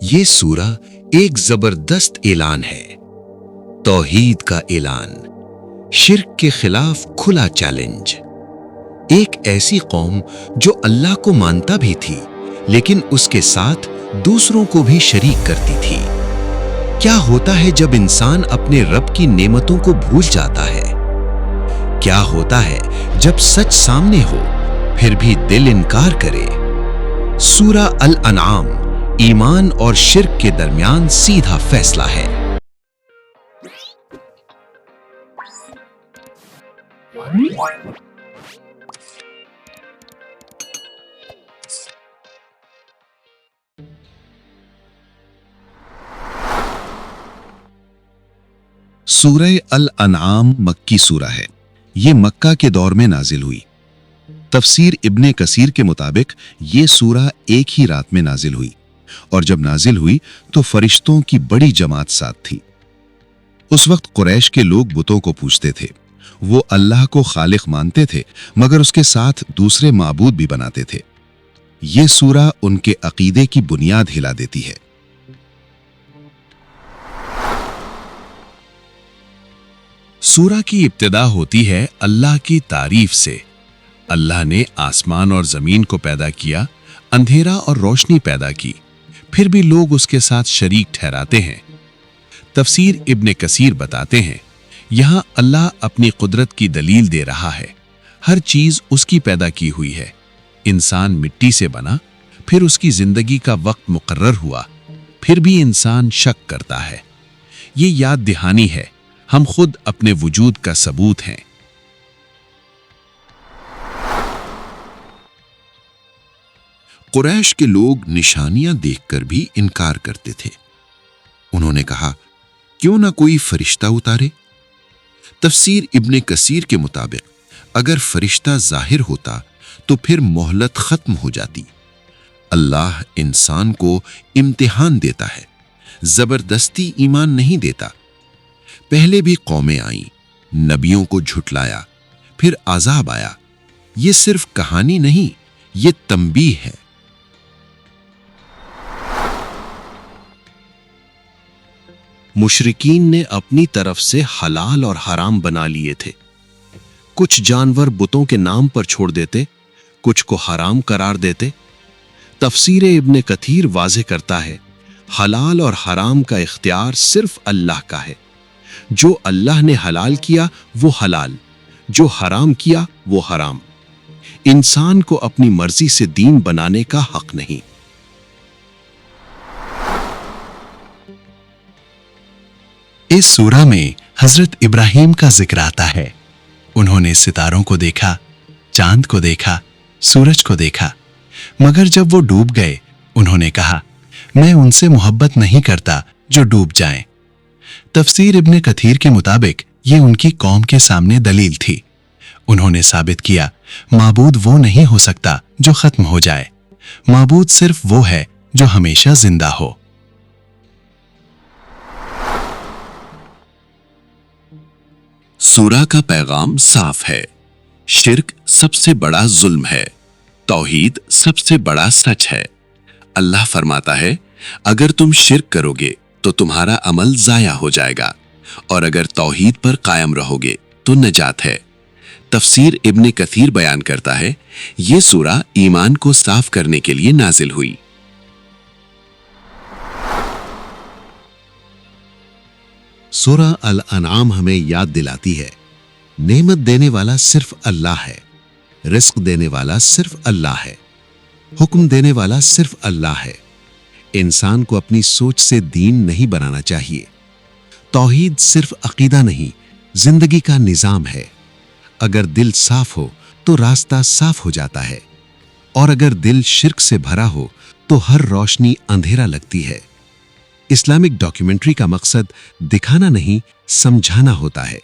یہ سورہ ایک زبردست اعلان ہے، توحید کا اعلان، شرک کے خلاف کھلا چیلنج۔ ایک ایسی قوم جو اللہ کو مانتا بھی تھی لیکن اس کے ساتھ دوسروں کو بھی شریک کرتی تھی۔ کیا ہوتا ہے جب انسان اپنے رب کی نعمتوں کو بھول جاتا ہے؟ کیا ہوتا ہے جب سچ سامنے ہو پھر بھی دل انکار کرے؟ سورہ الانعام ایمان اور شرک کے درمیان سیدھا فیصلہ ہے۔ سورہ الانعام مکی سورہ ہے۔ یہ مکہ کے دور میں نازل ہوئی۔ تفسیر ابن کثیر کے مطابق یہ سورہ ایک ہی رات میں نازل ہوئی، اور جب نازل ہوئی تو فرشتوں کی بڑی جماعت ساتھ تھی۔ اس وقت قریش کے لوگ بتوں کو پوجتے تھے۔ وہ اللہ کو خالق مانتے تھے مگر اس کے ساتھ دوسرے معبود بھی بناتے تھے۔ یہ سورہ ان کے عقیدے کی بنیاد ہلا دیتی ہے۔ سورہ کی ابتدا ہوتی ہے اللہ کی تعریف سے۔ اللہ نے آسمان اور زمین کو پیدا کیا، اندھیرا اور روشنی پیدا کی، پھر بھی لوگ اس کے ساتھ شریک ٹھہراتے ہیں۔ تفسیر ابن کثیر بتاتے ہیں، یہاں اللہ اپنی قدرت کی دلیل دے رہا ہے۔ ہر چیز اس کی پیدا کی ہوئی ہے۔ انسان مٹی سے بنا، پھر اس کی زندگی کا وقت مقرر ہوا، پھر بھی انسان شک کرتا ہے۔ یہ یاد دہانی ہے، ہم خود اپنے وجود کا ثبوت ہیں۔ قریش کے لوگ نشانیاں دیکھ کر بھی انکار کرتے تھے۔ انہوں نے کہا، کیوں نہ کوئی فرشتہ اتارے؟ تفسیر ابن کثیر کے مطابق اگر فرشتہ ظاہر ہوتا تو پھر مہلت ختم ہو جاتی۔ اللہ انسان کو امتحان دیتا ہے، زبردستی ایمان نہیں دیتا۔ پہلے بھی قومیں آئیں، نبیوں کو جھٹلایا، پھر عذاب آیا۔ یہ صرف کہانی نہیں، یہ تنبیہ ہے۔ مشرکین نے اپنی طرف سے حلال اور حرام بنا لیے تھے۔ کچھ جانور بتوں کے نام پر چھوڑ دیتے، کچھ کو حرام قرار دیتے۔ تفسیر ابن کثیر واضح کرتا ہے، حلال اور حرام کا اختیار صرف اللہ کا ہے۔ جو اللہ نے حلال کیا وہ حلال، جو حرام کیا وہ حرام۔ انسان کو اپنی مرضی سے دین بنانے کا حق نہیں۔ اس سورہ میں حضرت ابراہیم کا ذکر آتا ہے۔ انہوں نے ستاروں کو دیکھا، چاند کو دیکھا، سورج کو دیکھا، مگر جب وہ ڈوب گئے انہوں نے کہا، میں ان سے محبت نہیں کرتا جو ڈوب جائیں۔ تفسیر ابن کثیر کے مطابق یہ ان کی قوم کے سامنے دلیل تھی۔ انہوں نے ثابت کیا، معبود وہ نہیں ہو سکتا جو ختم ہو جائے، معبود صرف وہ ہے جو ہمیشہ زندہ ہو۔ سورہ کا پیغام صاف ہے، شرک سب سے بڑا ظلم ہے، توحید سب سے بڑا سچ ہے۔ اللہ فرماتا ہے، اگر تم شرک کرو گے تو تمہارا عمل ضائع ہو جائے گا، اور اگر توحید پر قائم رہو گے تو نجات ہے۔ تفسیر ابن کثیر بیان کرتا ہے، یہ سورہ ایمان کو صاف کرنے کے لیے نازل ہوئی۔ سورہ الانعام ہمیں یاد دلاتی ہے، نعمت دینے والا صرف اللہ ہے، رزق دینے والا صرف اللہ ہے، حکم دینے والا صرف اللہ ہے۔ انسان کو اپنی سوچ سے دین نہیں بنانا چاہیے۔ توحید صرف عقیدہ نہیں، زندگی کا نظام ہے۔ اگر دل صاف ہو تو راستہ صاف ہو جاتا ہے، اور اگر دل شرک سے بھرا ہو تو ہر روشنی اندھیرا لگتی ہے۔ اسلامک ڈاکیومنٹری کا مقصد دکھانا نہیں، سمجھانا ہوتا ہے۔